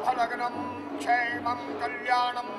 शुभलग्नं क्षेमं कल्याणं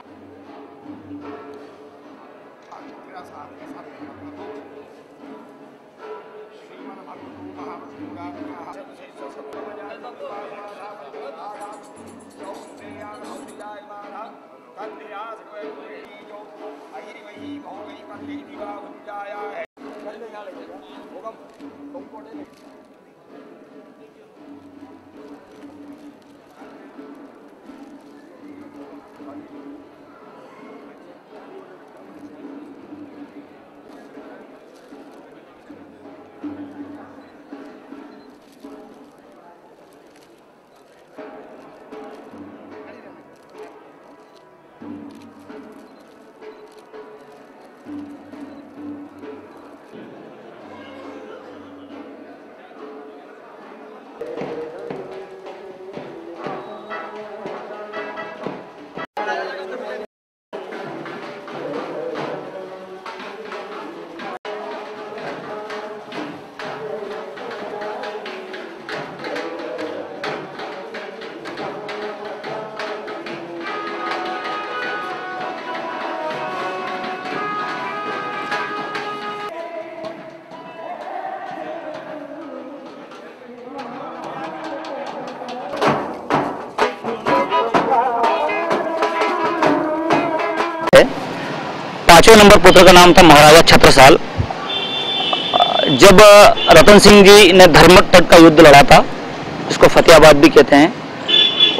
पांचवें नंबर पुत्र का नाम था महाराजा छत्रसाल। जब रतन सिंह जी ने धर्मतट का युद्ध लड़ा था, इसको फतेहाबाद भी कहते हैं,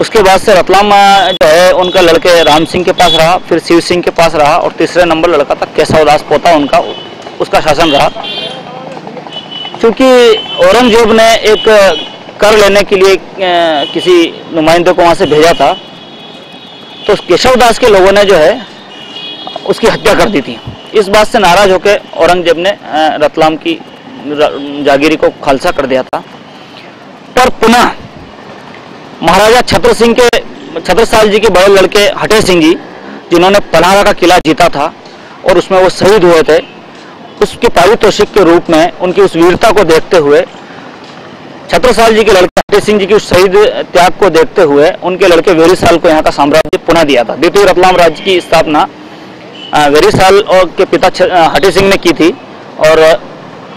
उसके बाद से रतलाम जो है उनका लड़के राम सिंह के पास रहा, फिर शिव सिंह के पास रहा, और तीसरे नंबर लड़का था केशवदास पोता उनका, उसका शासन रहा। क्योंकि औरंगजेब ने एक कर लेने के लिए किसी नुमाइंदे को वहाँ से भेजा था, तो केशवदास के लोगों ने जो है उसकी हत्या कर दी थी। इस बात से नाराज होकर औरंगजेब ने रतलाम की जागीरी को खालसा कर दिया था। पर पुनः महाराजा छत्रसाल जी के बड़े लड़के हटे सिंह जी, जिन्होंने पन्हाड़ा का किला जीता था और उसमें वो शहीद हुए थे, उसके पारितोषिक के रूप में उनकी उस वीरता को देखते हुए, छत्रसाल जी के लड़के हटे सिंह जी की उस शहीद त्याग को देखते हुए उनके लड़के वेरीसाल को यहाँ का साम्राज्य पुनः दिया था। द्वितीय रतलाम राज्य की स्थापना वेरीसाल और के पिता हटे सिंह ने की थी, और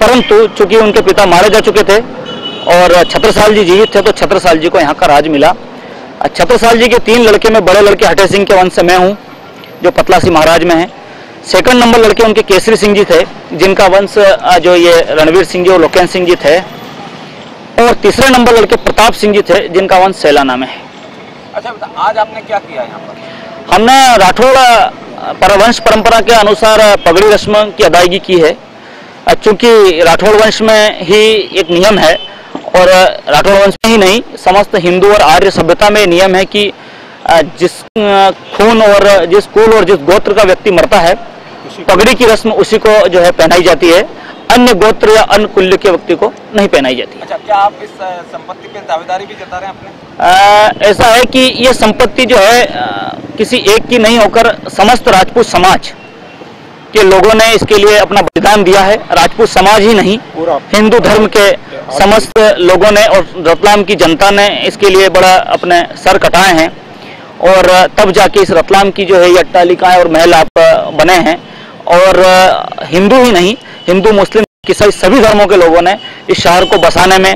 परंतु चूंकि उनके पिता मारे जा चुके थे और छत्रसाल जी जीवित थे, तो छत्रसाल जी को यहाँ का राज मिला। छत्रसाल जी के 3 लड़के में बड़े लड़के हटे सिंह के वंश से मैं हूँ, जो पतलासी महाराज में है। सेकंड नंबर लड़के उनके केसरी सिंह जी थे, जिनका वंश जो ये रणवीर सिंह जी और लोकेन सिंह जी थे, और तीसरे नंबर लड़के प्रताप सिंह जी थे, जिनका वंश सेलाना में है। अच्छा, आज आपने क्या किया यहाँ पर? हमने राठौड़ वंश परंपरा के अनुसार पगड़ी रस्म की अदायगी की है। चूंकि राठौड़ वंश में ही एक नियम है, और राठौड़ वंश में ही नहीं, समस्त हिंदू और आर्य सभ्यता में नियम है कि जिस खून और जिस कुल और जिस गोत्र का व्यक्ति मरता है, पगड़ी की रस्म उसी को जो है पहनाई जाती है, अन्य गोत्र या अन्य कुल्य के व्यक्ति को नहीं पहनाई जाती। अच्छा, क्या आप इस संपत्ति पे दावेदारी भी जता रहे हैं अपने? ऐसा है कि ये संपत्ति जो है किसी एक की नहीं होकर समस्त राजपूत समाज के लोगों ने इसके लिए अपना बलिदान दिया है। राजपूत समाज ही नहीं, हिंदू धर्म के समस्त लोगों ने और रतलाम की जनता ने इसके लिए बड़ा अपने सर कटाए हैं, और तब जाके इस रतलाम की जो है ये अट्टालिकाएं और महल आप बने हैं। और हिंदू ही नहीं, हिंदू मुस्लिम ईसाई सभी धर्मों के लोगों ने इस शहर को बसाने में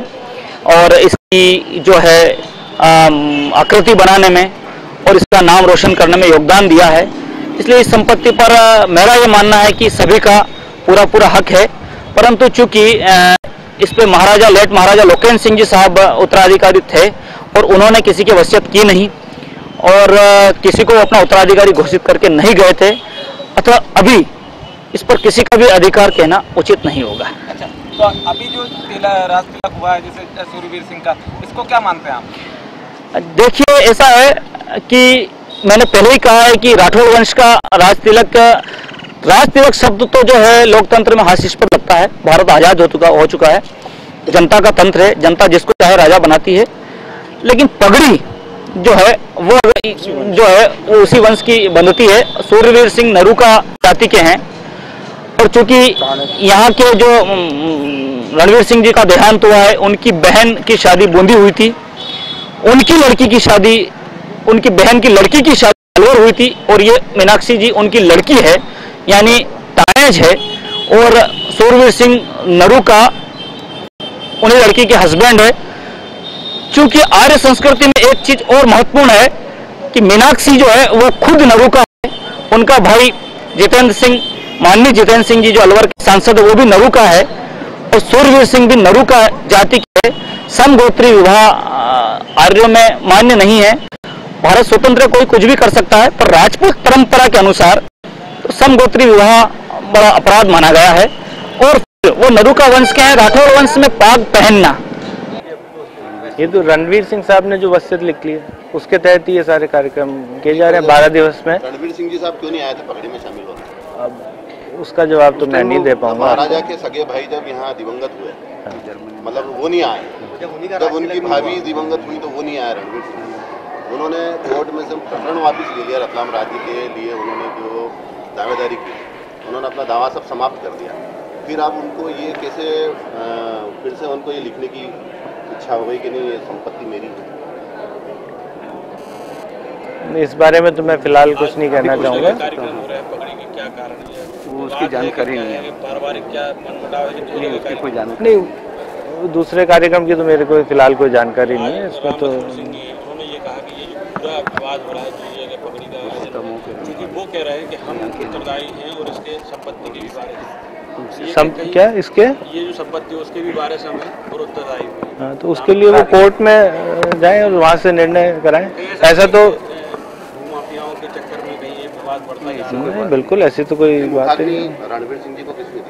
और इसकी जो है आकृति बनाने में और इसका नाम रोशन करने में योगदान दिया है। इसलिए इस संपत्ति पर मेरा ये मानना है कि सभी का पूरा हक है, परंतु चूंकि इस पे महाराजा लोकेन सिंह जी साहब उत्तराधिकारी थे और उन्होंने किसी की वसीयत की नहीं और किसी को अपना उत्तराधिकारी घोषित करके नहीं गए थे, अतः अभी इस पर किसी का भी अधिकार कहना उचित नहीं होगा। अच्छा, तो अभी जो राज तिलक हुआ है जैसे सूर्यवीर सिंह का, इसको क्या मानते हैं आप? देखिए, ऐसा है कि मैंने पहले ही कहा है कि राठौड़ वंश का राज तिलक शब्द तो जो है लोकतंत्र में हास्यास्पद लगता है। भारत आजाद हो चुका है, जनता का तंत्र है, जनता जिसको चाहे राजा बनाती है, लेकिन पगड़ी जो है वो उसी वंश की बनती है। सूर्यवीर सिंह नरूका जाति के हैं, और चूंकि यहाँ के जो रणवीर सिंह जी का देहांत हुआ है, उनकी बहन की शादी बूंदी हुई थी, उनकी लड़की की शादी उनकी बहन की लड़की की शादी अलवर हुई थी और ये मीनाक्षी जी उनकी लड़की है, यानी तानेज है। और सूरवीर सिंह नरू का उन्हीं लड़की के हस्बैंड है। क्योंकि आर्य संस्कृति में एक चीज और महत्वपूर्ण है कि मीनाक्षी जो है वो खुद नरू का है, उनका भाई जितेंद्र सिंह, माननीय जितेंद्र सिंह जी जो अलवर के सांसद है, वो भी नरू का है और सूरवीर सिंह भी नरू का जाति के। समगोत्री विवाह आर्यों में मान्य नहीं है। भारत स्वतंत्र कोई कुछ भी कर सकता है, पर राजपूत परंपरा के अनुसार तो समगोत्री विवाह बड़ा अपराध माना गया है। और फिर वो नरू का वंश के हैं, राठौर वंश में पाग पहनना। ये तो रणवीर सिंह साहब ने जो वसीयत लिख ली है उसके तहत ही ये सारे कार्यक्रम किए जा रहे हैं 12 दिवस में। रणवीर सिंह जी साहब क्यों नहीं आए थे पगड़ी में शामिल होने? अब उसका जवाब तो मैं नहीं दे पाऊंगा। महाराजा के सगे भाई जब यहाँ दिवंगत हुए, मतलब वो नहीं आए, जब उनकी भाभी दिवंगत हुई तो वो नहीं आए रणवीर सिंह। उन्होंने कोर्ट में से प्रकरण वापस ले लिया, रतलाम राज्य के लिए उन्होंने जो दावेदारी की, उन्होंने अपना दावा सब समाप्त कर दिया। फिर अब उनको ये कैसे फिर से उनको ये लिखने की इच्छा हो गई कि नहीं ये संपत्ति मेरी है? इस बारे में तो मैं फिलहाल कुछ नहीं कहना चाहूँगा। वो उसकी जानकारी नहीं है, पारिवारिक क्या मनमुटाव है, उसकी कोई जानकारी नहीं। दूसरे कार्यक्रम की तो मेरे को फिलहाल कोई जानकारी नहीं है इसमें। तो उन्होंने ये कहा कि ये जो पूरा विवाद हो रहा है पगड़ी का, क्योंकि वो कह रहे हैं कि हम उत्तरदायी हैं और इसके संपत्ति के भी बारे में क्या इसके ये जो संपत्ति है उसके भी बारे में हमें और उत्तरदायी। हाँ, तो उसके लिए वो कोर्ट में जाएं और वहाँ से निर्णय कराएं। ऐसा तो माफियाओं के चक्कर में कहीं ये विवाद बढ़ता जा रहा है। नहीं, बिल्कुल ऐसी तो कोई बात नहीं। रणवीर सिंह जी को किसने दी?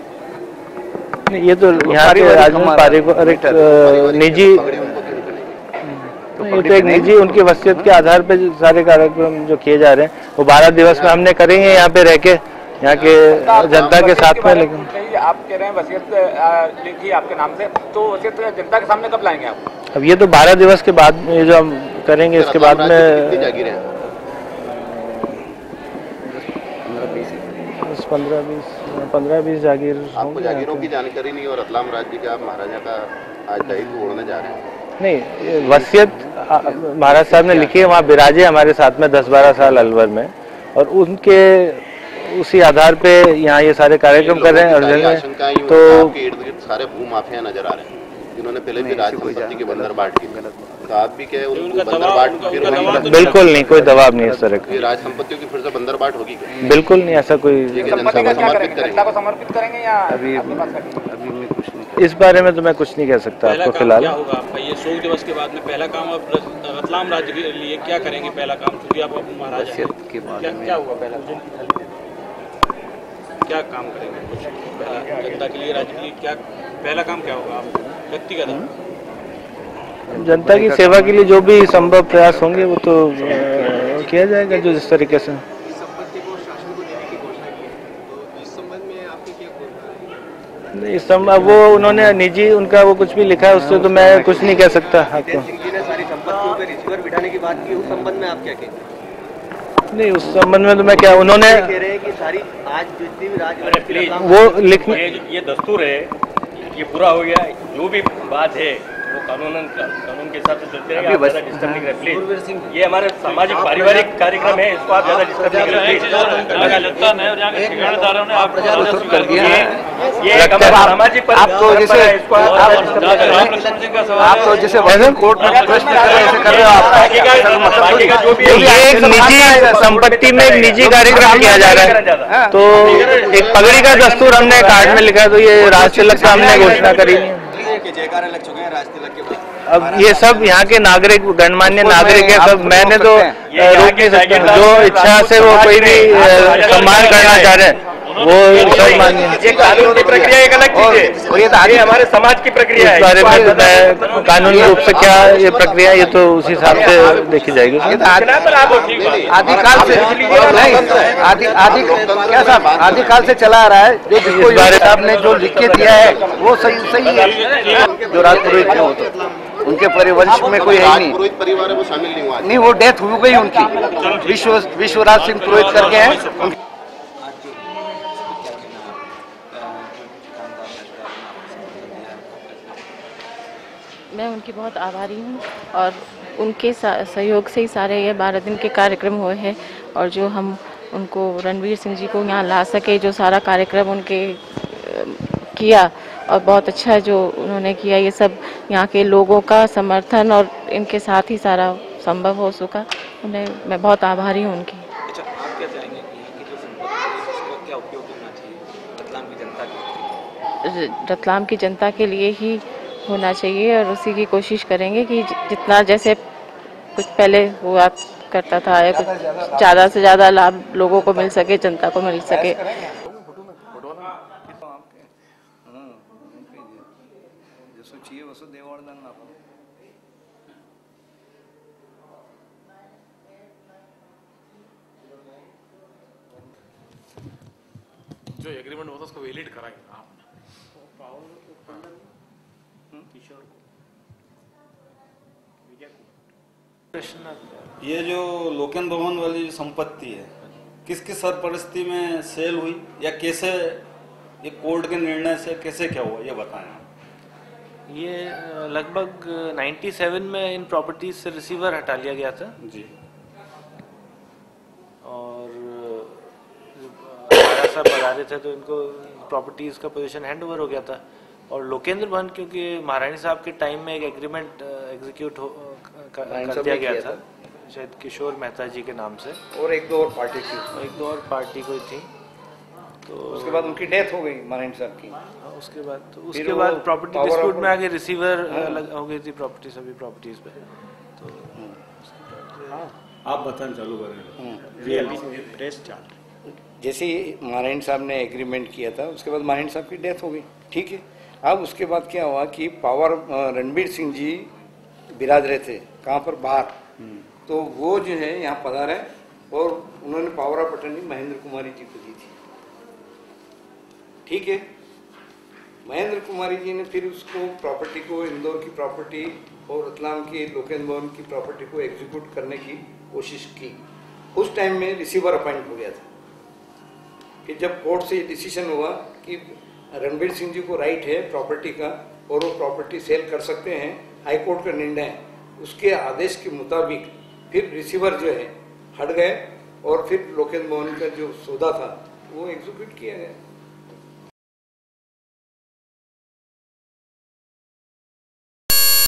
नहीं, ये तो यहाँ के राजनीतिक पारिवारिक निजी, ये तो एक निजी उनकी वसीयत के आधार पे सारे कार्यक्रम जो किए जा रहे हैं वो 12 दिवस में हमने करेंगे यहाँ पे रह के, यहाँ के जनता के साथ में। लेकिन आप कह रहे हैं वसीयत लिखी आपके नाम से, तो वसीयत जनता के सामने कब लाएंगे आप? अब ये तो 12 दिवस के बाद ये जो हम करेंगे इसके बाद में 15-20 जागीर। आपको जागीरों की जानकारी नहीं और रतलाम राज्य के आप महाराजा का आज दायित्व ओढ़ने जा रहे हैं? नहीं, वसीयत महाराज साहब ने लिखी है, वहाँ बिराजे हमारे साथ में 10-12 साल अलवर में, और उनके उसी आधार पे यहाँ ये सारे कार्यक्रम कर रहे हैं। तो इर्द गिर्द सारे भू माफिया नजर आ रहे हैं जिन्होंने पहले भी राज संपत्ति की बंदरबाट की, तो आप भी क्या उनको बंदरबाट? बिल्कुल नहीं, कोई दबाव नहीं इस तरह का। राज संपत्तियों की फिर से बंदरबाट होगी क्या? बिल्कुल नहीं, ऐसा कोई समर्पित करेंगे या अभी मैं कुछ नहीं, इस बारे में तो मैं कुछ नहीं कह सकता आपको फिलहाल। क्या होगा आपका ये शोक दिवस के बाद में पहला काम आप रतलाम राज्य के लिए क्या करेंगे? पहला काम, क्योंकि आप महाराजा के बाद क्या हुआ पहला काम, क्या काम करेंगे? कुछ जनता के लिए, राज्य के लिए क्या पहला काम क्या होगा आप व्यक्तिगत? जनता की सेवा के लिए जो भी संभव प्रयास होंगे वो तो किया जाएगा, जो जिस तरीके से। नहीं, इस संबंध वो उन्होंने निजी उनका वो कुछ भी लिखा है, उससे तो मैं कुछ नहीं कह सकता आपको। सारी संपत्तियों पे रिसीवर बिठाने की बात की, उस संबंध में आप क्या कहेंगे? नहीं, उस संबंध में तो मैं क्या, उन्होंने कह रहे हैं कि सारी आज जितनी भी राज वो लिखने, ये दस्तूर है, ये पूरा हो गया। जो भी बात है वो कानून के हिसाब से चलते रहेंगे। आप ज़्यादा डिस्टर्ब नहीं करें प्लीज। ये हमारे सामाजिक पारिवारिक कार्यक्रम है, इसको आप ज़्यादा डिस्टर्ब नहीं करें प्लीज। ये सामाजिक आपको जैसे कोर्ट में ऐसे कर रहे हो आप, ये एक निजी संपत्ति में एक निजी कार्यक्रम किया जा रहा है। तो एक पगड़ी का दस्तूर हमने कार्ड में लिखा है, तो ये राज तिलक का हमने घोषणा करी। जयकारे लग चुके हैं राज तिलक के बाद। अब ये सब यहाँ के नागरिक, गणमान्य नागरिक है सब, मैंने तो रोक नहीं सकता। जो इच्छा से वो कोई भी सम्मान करना चाह रहे हैं वो सब मानिए। ये कानून की प्रक्रिया एक अलग चीज है और ये हमारे समाज की प्रक्रिया है। इस बारे में मैं कानूनी रूप से क्या ये प्रक्रिया, ये तो उस हिसाब से देखी जाएगी। आदिकाल से चला आ रहा है, जो जिसको साहब ने जो लिख के दिया है वो सही है। जो राजपुरोहित थे वो तो उनके परिवंश में कोई है नहीं, पुरोहित परिवार है वो शामिल नहीं हुआ। नहीं, वो डेथ हो गई उनकी। विश्वराज सिंह पुरोहित करके हैं। मैं उनकी बहुत आभारी हूँ और उनके सहयोग से ही सारे ये 12 दिन के कार्यक्रम हुए हैं। और जो हम उनको रणवीर सिंह जी को यहाँ ला सके, जो सारा कार्यक्रम उनके किया और बहुत अच्छा जो उन्होंने किया, ये सब यहाँ के लोगों का समर्थन और इनके साथ ही सारा संभव हो सका। उन्हें मैं बहुत आभारी हूँ उनकी। अच्छा, आप क्या चाहेंगे कि यहाँ की जो संपत्ति है उसका क्या उपयोग होना चाहिए रतलाम की जनता के? रतलाम की जनता के लिए ही होना चाहिए और उसी की कोशिश करेंगे कि जितना जैसे कुछ पहले हुआ करता था, ज़्यादा से ज़्यादा लाभ लोगों को मिल सके, जनता को मिल सके। जो एग्रीमेंट होता है उसको वैलिड कराएंगे आप। ये जो लोकेन भवन वाली संपत्ति है किस किस सरपरिस्थिति में सेल हुई या कैसे, ये कोर्ट के निर्णय से कैसे क्या हुआ ये बताएं। ये लगभग 97 में इन प्रॉपर्टीज से रिसीवर हटा लिया गया था जी, और राजा साहब बता रहे थे तो इनको प्रॉपर्टीज का पोजीशन हैंड ओवर हो गया था। और लोकेंद्र भवन क्योंकि महारानी साहब के टाइम में एक एग्रीमेंट एग्जीक्यूट कर दिया गया था शायद किशोर मेहता जी के नाम से, और एक दो और पार्टी कोई थी, तो उसके बाद उनकी डेथ हो गई महारानी साहब की। उसके बाद प्रॉपर्टी डिस्प्यूट में आगे रिसीवर हो गई थी प्रॉपर्टी, सभी प्रॉपर्टीज पे। तो आप बताएं, चालू करें। प्रेस चार्ट जैसे महारानी साहब ने एग्रीमेंट किया था, उसके बाद महारानी साहब की डेथ हो गई, ठीक है। अब उसके बाद क्या हुआ कि रणवीर सिंह जी बिराज रहे थे कहाँ पर, बाहर, तो वो जो है यहाँ पधारे और उन्होंने power of attorney Mahendra Kumari ji को दी थी, ठीक है। महेंद्र कुमारी जी ने फिर उसको प्रॉपर्टी को, इंदौर की प्रॉपर्टी और रतलाम की लोकेन भवन की प्रॉपर्टी को एग्जीक्यूट करने की कोशिश की। उस टाइम में रिसीवर अपॉइंट हो गया था। फिर जब कोर्ट से डिसीजन हुआ कि रणवीर सिंह जी को राइट है प्रॉपर्टी का और वो प्रॉपर्टी सेल कर सकते हैं, हाई कोर्ट का निर्णय, उसके आदेश के मुताबिक फिर रिसीवर जो है हट गए और फिर लोकेन भवन का जो सौदा था वो एग्जीक्यूट किया गया।